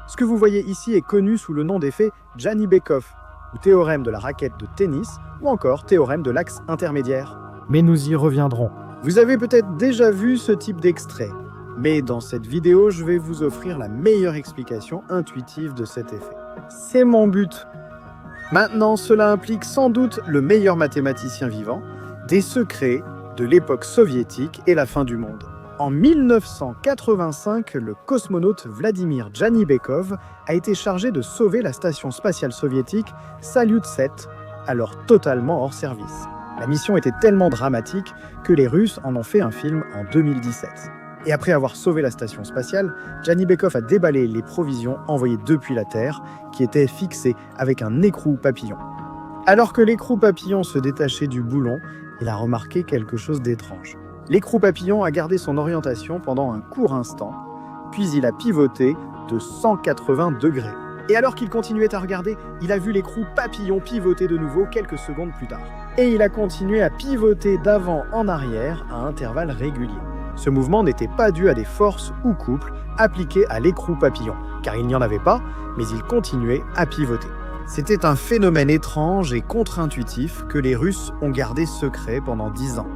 Ce que vous voyez ici est connu sous le nom d'effet Jani-Bekov, ou théorème de la raquette de tennis, ou encore théorème de l'axe intermédiaire. Mais nous y reviendrons. Vous avez peut-être déjà vu ce type d'extrait, mais dans cette vidéo, je vais vous offrir la meilleure explication intuitive de cet effet. C'est mon but. Maintenant, cela implique sans doute le meilleur mathématicien vivant, des secrets de l'époque soviétique et la fin du monde. En 1985, le cosmonaute Vladimir Jani-Bekov a été chargé de sauver la station spatiale soviétique Salyut 7, alors totalement hors service. La mission était tellement dramatique que les Russes en ont fait un film en 2017. Et après avoir sauvé la station spatiale, Jani-Bekov a déballé les provisions envoyées depuis la Terre, qui étaient fixées avec un écrou papillon. Alors que l'écrou papillon se détachait du boulon, il a remarqué quelque chose d'étrange. L'écrou papillon a gardé son orientation pendant un court instant, puis il a pivoté de 180 degrés. Et alors qu'il continuait à regarder, il a vu l'écrou papillon pivoter de nouveau quelques secondes plus tard. Et il a continué à pivoter d'avant en arrière à intervalles réguliers. Ce mouvement n'était pas dû à des forces ou couples appliquées à l'écrou papillon, car il n'y en avait pas, mais il continuait à pivoter. C'était un phénomène étrange et contre-intuitif que les Russes ont gardé secret pendant 10 ans.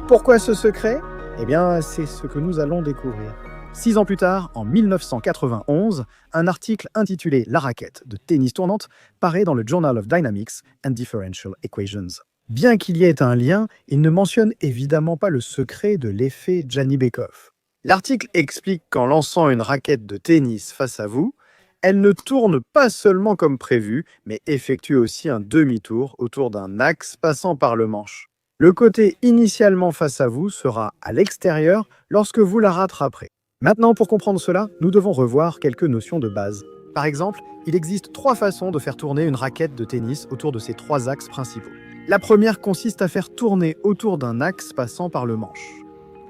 Pourquoi ce secret? Eh bien, c'est ce que nous allons découvrir. 6 ans plus tard, en 1991, un article intitulé « La raquette de tennis tournante » paraît dans le Journal of Dynamics and Differential Equations. Bien qu'il y ait un lien, il ne mentionne évidemment pas le secret de l'effet Jani-Bekov. L'article explique qu'en lançant une raquette de tennis face à vous, elle ne tourne pas seulement comme prévu, mais effectue aussi un demi-tour autour d'un axe passant par le manche. Le côté initialement face à vous sera à l'extérieur lorsque vous la rattraperez. Maintenant, pour comprendre cela, nous devons revoir quelques notions de base. Par exemple, il existe 3 façons de faire tourner une raquette de tennis autour de ces 3 axes principaux. La première consiste à faire tourner autour d'un axe passant par le manche.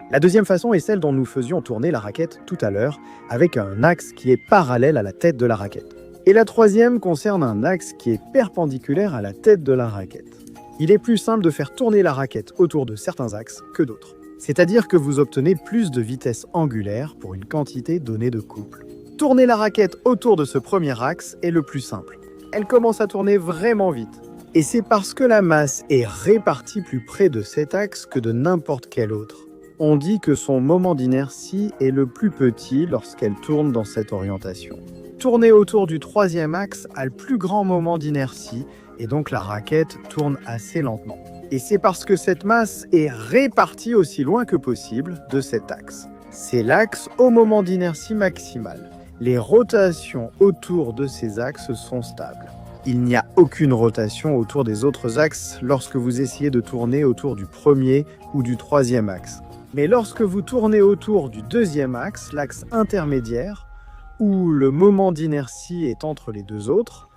La deuxième façon est celle dont nous faisions tourner la raquette tout à l'heure, avec un axe qui est parallèle à la tête de la raquette. Et la troisième concerne un axe qui est perpendiculaire à la tête de la raquette. Il est plus simple de faire tourner la raquette autour de certains axes que d'autres. C'est-à-dire que vous obtenez plus de vitesse angulaire pour une quantité donnée de couple. Tourner la raquette autour de ce premier axe est le plus simple. Elle commence à tourner vraiment vite. Et c'est parce que la masse est répartie plus près de cet axe que de n'importe quel autre. On dit que son moment d'inertie est le plus petit lorsqu'elle tourne dans cette orientation. Tourner autour du troisième axe a le plus grand moment d'inertie, et donc la raquette tourne assez lentement. Et c'est parce que cette masse est répartie aussi loin que possible de cet axe. C'est l'axe au moment d'inertie maximale. Les rotations autour de ces axes sont stables. Il n'y a aucune rotation autour des autres axes lorsque vous essayez de tourner autour du premier ou du troisième axe. Mais lorsque vous tournez autour du deuxième axe, l'axe intermédiaire, où le moment d'inertie est entre les deux autres,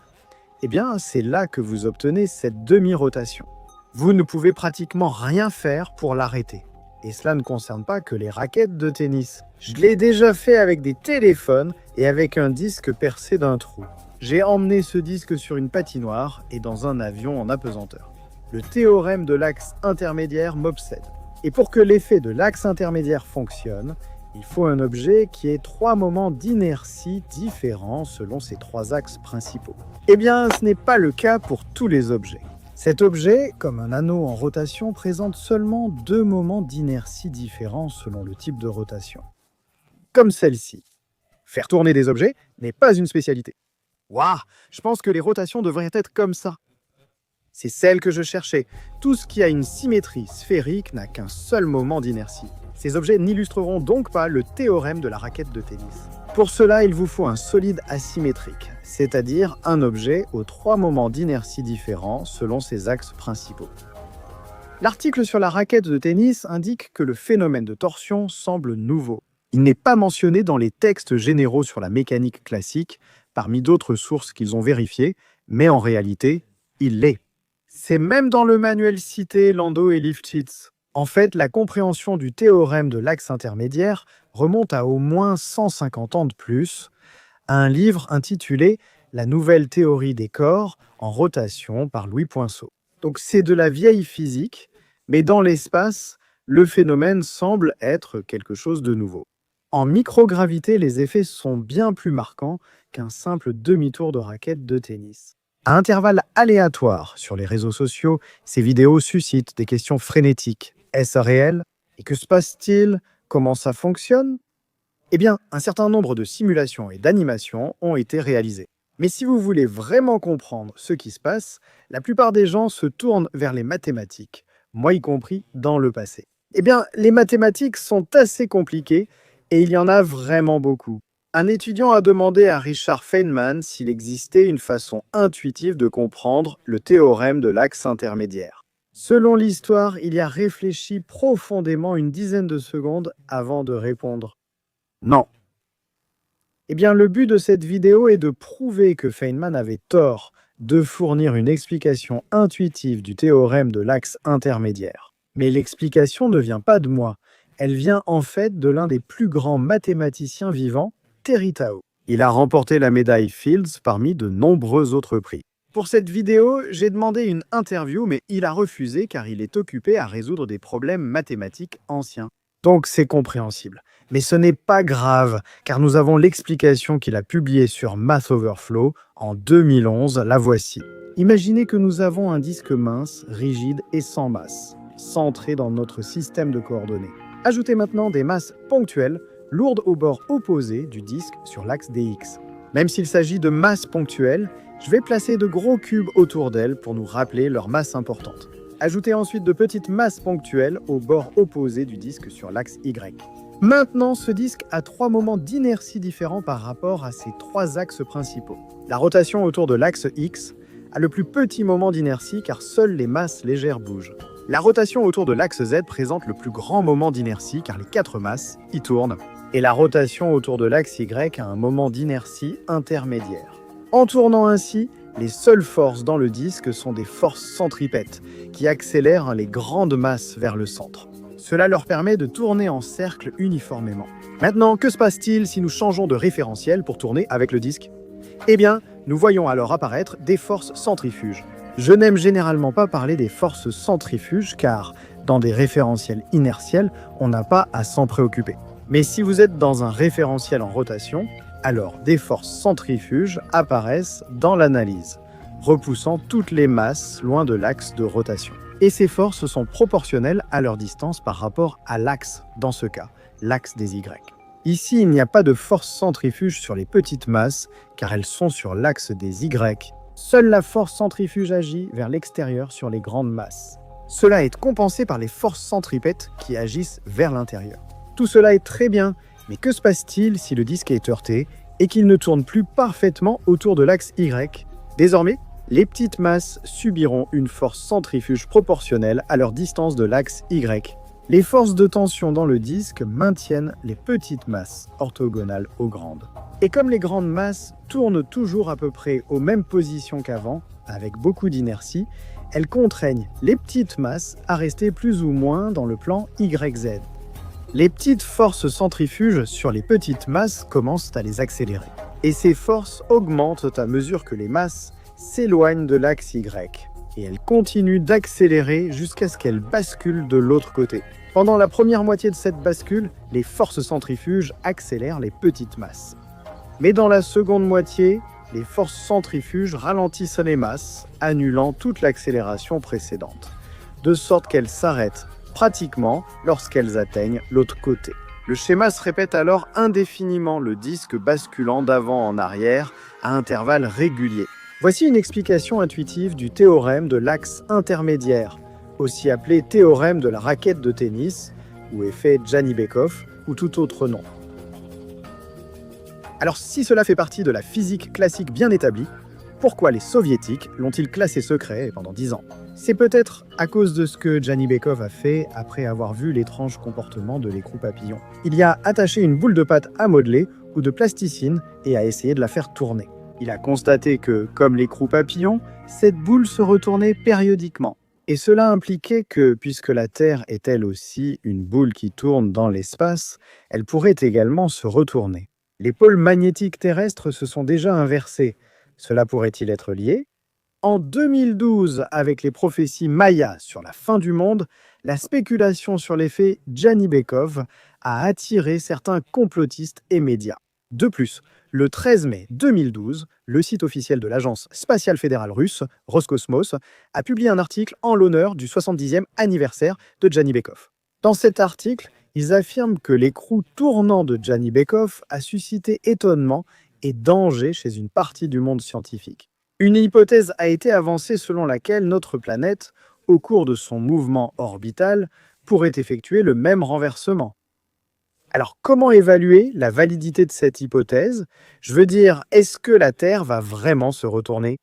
eh bien, c'est là que vous obtenez cette demi-rotation. Vous ne pouvez pratiquement rien faire pour l'arrêter. Et cela ne concerne pas que les raquettes de tennis. Je l'ai déjà fait avec des téléphones et avec un disque percé d'un trou. J'ai emmené ce disque sur une patinoire et dans un avion en apesanteur. Le théorème de l'axe intermédiaire m'obsède. Et pour que l'effet de l'axe intermédiaire fonctionne, il faut un objet qui ait 3 moments d'inertie différents selon ces 3 axes principaux. Eh bien, ce n'est pas le cas pour tous les objets. Cet objet, comme un anneau en rotation, présente seulement 2 moments d'inertie différents selon le type de rotation. Comme celle-ci. Faire tourner des objets n'est pas une spécialité. Waouh, je pense que les rotations devraient être comme ça. C'est celle que je cherchais. Tout ce qui a une symétrie sphérique n'a qu'un seul moment d'inertie. Ces objets n'illustreront donc pas le théorème de la raquette de tennis. Pour cela, il vous faut un solide asymétrique, c'est-à-dire un objet aux 3 moments d'inertie différents selon ses axes principaux. L'article sur la raquette de tennis indique que le phénomène de torsion semble nouveau. Il n'est pas mentionné dans les textes généraux sur la mécanique classique, parmi d'autres sources qu'ils ont vérifiées, mais en réalité, il l'est. C'est même dans le manuel cité Landau et Lifshitz. En fait, la compréhension du théorème de l'axe intermédiaire remonte à au moins 150 ans de plus, à un livre intitulé « La nouvelle théorie des corps en rotation » par Louis Poinsot. Donc c'est de la vieille physique, mais dans l'espace, le phénomène semble être quelque chose de nouveau. En microgravité, les effets sont bien plus marquants qu'un simple demi-tour de raquette de tennis. À intervalles aléatoires sur les réseaux sociaux, ces vidéos suscitent des questions frénétiques. Est-ce réel? Et que se passe-t-il? Comment ça fonctionne? Eh bien, un certain nombre de simulations et d'animations ont été réalisées. Mais si vous voulez vraiment comprendre ce qui se passe, la plupart des gens se tournent vers les mathématiques, moi y compris dans le passé. Eh bien, les mathématiques sont assez compliquées et il y en a vraiment beaucoup. Un étudiant a demandé à Richard Feynman s'il existait une façon intuitive de comprendre le théorème de l'axe intermédiaire. Selon l'histoire, il y a réfléchi profondément une dizaine de secondes avant de répondre. Non. Eh bien, le but de cette vidéo est de prouver que Feynman avait tort de fournir une explication intuitive du théorème de l'axe intermédiaire. Mais l'explication ne vient pas de moi. Elle vient en fait de l'un des plus grands mathématiciens vivants, Terry Tao. Il a remporté la médaille Fields parmi de nombreux autres prix. Pour cette vidéo, j'ai demandé une interview, mais il a refusé car il est occupé à résoudre des problèmes mathématiques anciens. Donc c'est compréhensible. Mais ce n'est pas grave, car nous avons l'explication qu'il a publiée sur Math Overflow en 2011, la voici. Imaginez que nous avons un disque mince, rigide et sans masse, centré dans notre système de coordonnées. Ajoutez maintenant des masses ponctuelles, lourdes au bord opposé du disque sur l'axe des X. Même s'il s'agit de masses ponctuelles, je vais placer de gros cubes autour d'elles pour nous rappeler leur masse importante. Ajoutez ensuite de petites masses ponctuelles au bord opposé du disque sur l'axe Y. Maintenant, ce disque a 3 moments d'inertie différents par rapport à ses 3 axes principaux. La rotation autour de l'axe X a le plus petit moment d'inertie car seules les masses légères bougent. La rotation autour de l'axe Z présente le plus grand moment d'inertie car les 4 masses y tournent. Et la rotation autour de l'axe Y a un moment d'inertie intermédiaire. En tournant ainsi, les seules forces dans le disque sont des forces centripètes qui accélèrent les grandes masses vers le centre. Cela leur permet de tourner en cercle uniformément. Maintenant, que se passe-t-il si nous changeons de référentiel pour tourner avec le disque? Eh bien, nous voyons alors apparaître des forces centrifuges. Je n'aime généralement pas parler des forces centrifuges car, dans des référentiels inertiels, on n'a pas à s'en préoccuper. Mais si vous êtes dans un référentiel en rotation, alors des forces centrifuges apparaissent dans l'analyse, repoussant toutes les masses loin de l'axe de rotation. Et ces forces sont proportionnelles à leur distance par rapport à l'axe, dans ce cas, l'axe des Y. Ici, il n'y a pas de force centrifuge sur les petites masses, car elles sont sur l'axe des Y. Seule la force centrifuge agit vers l'extérieur sur les grandes masses. Cela est compensé par les forces centripètes qui agissent vers l'intérieur. Tout cela est très bien, mais que se passe-t-il si le disque est heurté et qu'il ne tourne plus parfaitement autour de l'axe Y? Désormais, les petites masses subiront une force centrifuge proportionnelle à leur distance de l'axe Y. Les forces de tension dans le disque maintiennent les petites masses orthogonales aux grandes. Et comme les grandes masses tournent toujours à peu près aux mêmes positions qu'avant, avec beaucoup d'inertie, elles contraignent les petites masses à rester plus ou moins dans le plan YZ. Les petites forces centrifuges sur les petites masses commencent à les accélérer. Et ces forces augmentent à mesure que les masses s'éloignent de l'axe Y. Et elles continuent d'accélérer jusqu'à ce qu'elles basculent de l'autre côté. Pendant la première moitié de cette bascule, les forces centrifuges accélèrent les petites masses. Mais dans la seconde moitié, les forces centrifuges ralentissent les masses, annulant toute l'accélération précédente, de sorte qu'elles s'arrêtent pratiquement lorsqu'elles atteignent l'autre côté. Le schéma se répète alors indéfiniment, le disque basculant d'avant en arrière à intervalles réguliers. Voici une explication intuitive du théorème de l'axe intermédiaire, aussi appelé théorème de la raquette de tennis, ou effet Jani-Bekoff, ou tout autre nom. Alors si cela fait partie de la physique classique bien établie, pourquoi les soviétiques l'ont-ils classé secret pendant 10 ans? C'est peut-être à cause de ce que Jani-Bekoff a fait après avoir vu l'étrange comportement de l'écrou papillon. Il y a attaché une boule de pâte à modeler ou de plasticine et a essayé de la faire tourner. Il a constaté que, comme l'écrou papillon, cette boule se retournait périodiquement. Et cela impliquait que, puisque la Terre est elle aussi une boule qui tourne dans l'espace, elle pourrait également se retourner. Les pôles magnétiques terrestres se sont déjà inversés. Cela pourrait-il être lié? En 2012, avec les prophéties mayas sur la fin du monde, la spéculation sur l'effet Jani-Bekoff a attiré certains complotistes et médias. De plus, le 13 mai 2012, le site officiel de l'Agence spatiale fédérale russe, Roscosmos, a publié un article en l'honneur du 70e anniversaire de Gianni Bekov. Dans cet article, ils affirment que l'écrou tournant de Gianni Bekov a suscité étonnement et danger chez une partie du monde scientifique. Une hypothèse a été avancée selon laquelle notre planète, au cours de son mouvement orbital, pourrait effectuer le même renversement. Alors, comment évaluer la validité de cette hypothèse? Je veux dire, est-ce que la Terre va vraiment se retourner?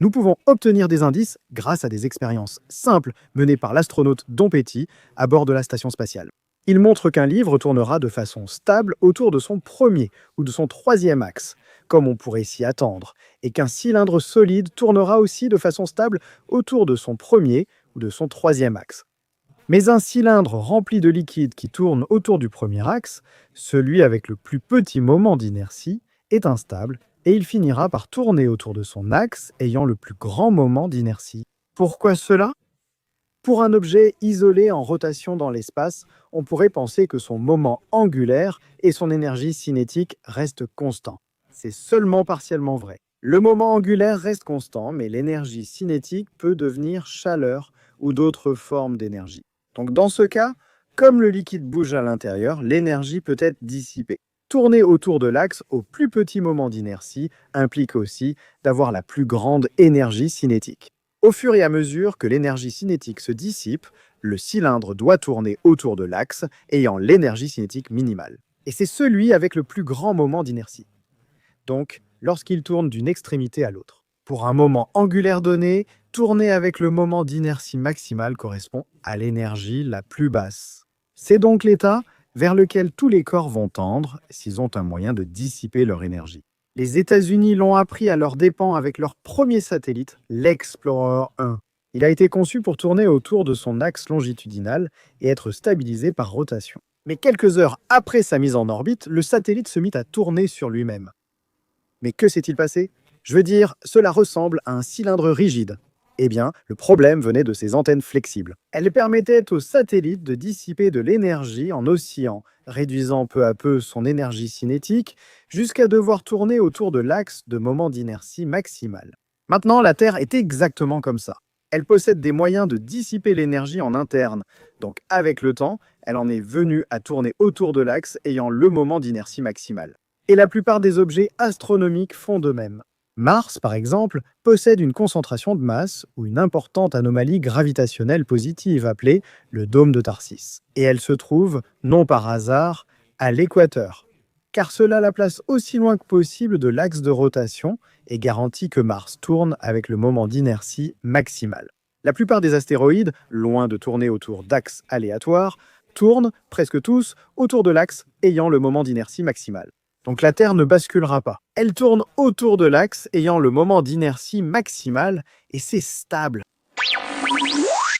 Nous pouvons obtenir des indices grâce à des expériences simples menées par l'astronaute Don Petty à bord de la station spatiale. Il montre qu'un livre tournera de façon stable autour de son premier ou de son troisième axe, comme on pourrait s'y attendre, et qu'un cylindre solide tournera aussi de façon stable autour de son premier ou de son troisième axe. Mais un cylindre rempli de liquide qui tourne autour du premier axe, celui avec le plus petit moment d'inertie, est instable et il finira par tourner autour de son axe ayant le plus grand moment d'inertie. Pourquoi cela? Pour un objet isolé en rotation dans l'espace, on pourrait penser que son moment angulaire et son énergie cinétique restent constants. C'est seulement partiellement vrai. Le moment angulaire reste constant, mais l'énergie cinétique peut devenir chaleur ou d'autres formes d'énergie. Donc dans ce cas, comme le liquide bouge à l'intérieur, l'énergie peut être dissipée. Tourner autour de l'axe au plus petit moment d'inertie implique aussi d'avoir la plus grande énergie cinétique. Au fur et à mesure que l'énergie cinétique se dissipe, le cylindre doit tourner autour de l'axe ayant l'énergie cinétique minimale. Et c'est celui avec le plus grand moment d'inertie. Donc, lorsqu'il tourne d'une extrémité à l'autre. Pour un moment angulaire donné, tourner avec le moment d'inertie maximale correspond à l'énergie la plus basse. C'est donc l'état vers lequel tous les corps vont tendre s'ils ont un moyen de dissiper leur énergie. Les États-Unis l'ont appris à leurs dépens avec leur premier satellite, l'Explorer 1. Il a été conçu pour tourner autour de son axe longitudinal et être stabilisé par rotation. Mais quelques heures après sa mise en orbite, le satellite se mit à tourner sur lui-même. Mais que s'est-il passé? Je veux dire, cela ressemble à un cylindre rigide. Eh bien, le problème venait de ses antennes flexibles. Elles permettaient au satellite de dissiper de l'énergie en oscillant, réduisant peu à peu son énergie cinétique, jusqu'à devoir tourner autour de l'axe de moment d'inertie maximale. Maintenant, la Terre est exactement comme ça. Elle possède des moyens de dissiper l'énergie en interne. Donc, avec le temps, elle en est venue à tourner autour de l'axe ayant le moment d'inertie maximale. Et la plupart des objets astronomiques font de même. Mars, par exemple, possède une concentration de masse ou une importante anomalie gravitationnelle positive appelée le dôme de Tarsis. Et elle se trouve, non par hasard, à l'équateur, car cela la place aussi loin que possible de l'axe de rotation et garantit que Mars tourne avec le moment d'inertie maximal. La plupart des astéroïdes, loin de tourner autour d'axes aléatoires, tournent, presque tous, autour de l'axe ayant le moment d'inertie maximal. Donc la Terre ne basculera pas. Elle tourne autour de l'axe ayant le moment d'inertie maximal et c'est stable.